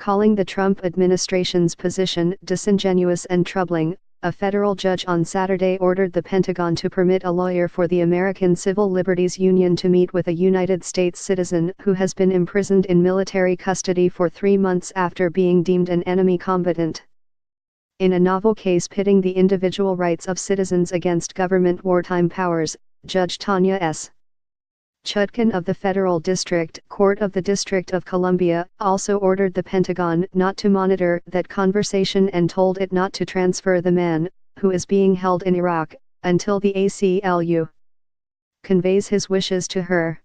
Calling the Trump administration's position disingenuous and troubling, a federal judge on Saturday ordered the Pentagon to permit a lawyer for the American Civil Liberties Union to meet with a United States citizen who has been imprisoned in military custody for 3 months after being deemed an enemy combatant. In a novel case pitting the individual rights of citizens against government wartime powers, Judge Tanya S. Chutkan of the Federal District Court of the District of Columbia also ordered the Pentagon not to monitor that conversation and told it not to transfer the man, who is being held in Iraq, until the ACLU conveys his wishes to her.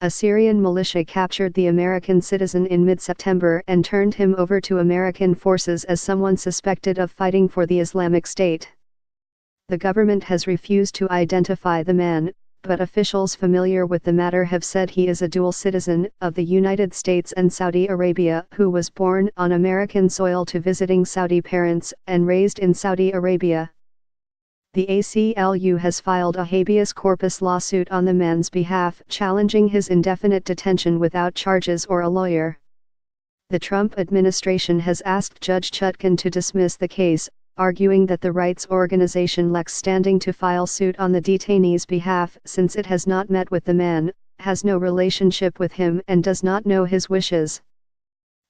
A Syrian militia captured the American citizen in mid-September and turned him over to American forces as someone suspected of fighting for the Islamic State. The government has refused to identify the man, but officials familiar with the matter have said he is a dual citizen of the United States and Saudi Arabia who was born on American soil to visiting Saudi parents and raised in Saudi Arabia. The ACLU has filed a habeas corpus lawsuit on the man's behalf challenging his indefinite detention without charges or a lawyer. The Trump administration has asked Judge Chutkan to dismiss the case, arguing that the rights organization lacks standing to file suit on the detainee's behalf since it has not met with the man, has no relationship with him and does not know his wishes.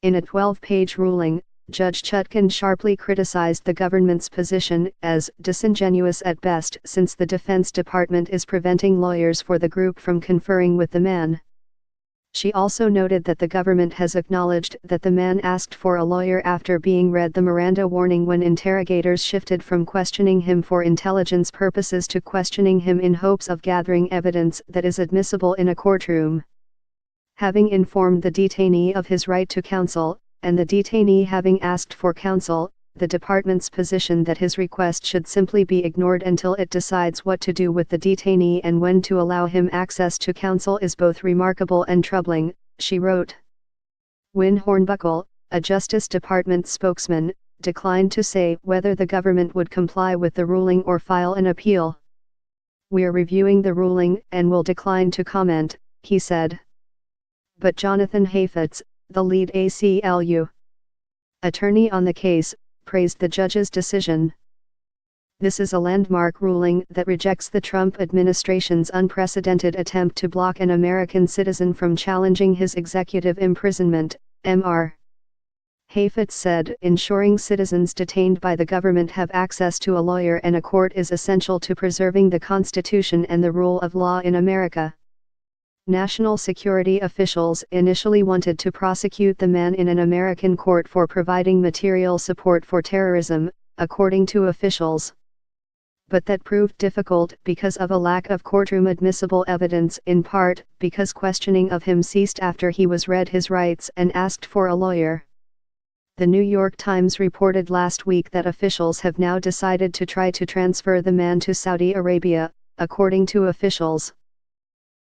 In a 12-page ruling, Judge Chutkan sharply criticized the government's position as disingenuous at best since the Defense Department is preventing lawyers for the group from conferring with the man. She also noted that the government has acknowledged that the man asked for a lawyer after being read the Miranda warning when interrogators shifted from questioning him for intelligence purposes to questioning him in hopes of gathering evidence that is admissible in a courtroom. Having informed the detainee of his right to counsel, and the detainee having asked for counsel, the department's position that his request should simply be ignored until it decides what to do with the detainee and when to allow him access to counsel is both remarkable and troubling, she wrote. Wynne Hornbuckle, a Justice Department spokesman, declined to say whether the government would comply with the ruling or file an appeal. "We're reviewing the ruling and will decline to comment," he said. But Jonathan Hafetz, the lead ACLU attorney on the case, praised the judge's decision. "This is a landmark ruling that rejects the Trump administration's unprecedented attempt to block an American citizen from challenging his executive imprisonment," Mr. Hafetz said. "Ensuring citizens detained by the government have access to a lawyer and a court is essential to preserving the Constitution and the rule of law in America." National security officials initially wanted to prosecute the man in an American court for providing material support for terrorism, according to officials. But that proved difficult because of a lack of courtroom admissible evidence, in part because questioning of him ceased after he was read his rights and asked for a lawyer. The New York Times reported last week that officials have now decided to try to transfer the man to Saudi Arabia, according to officials.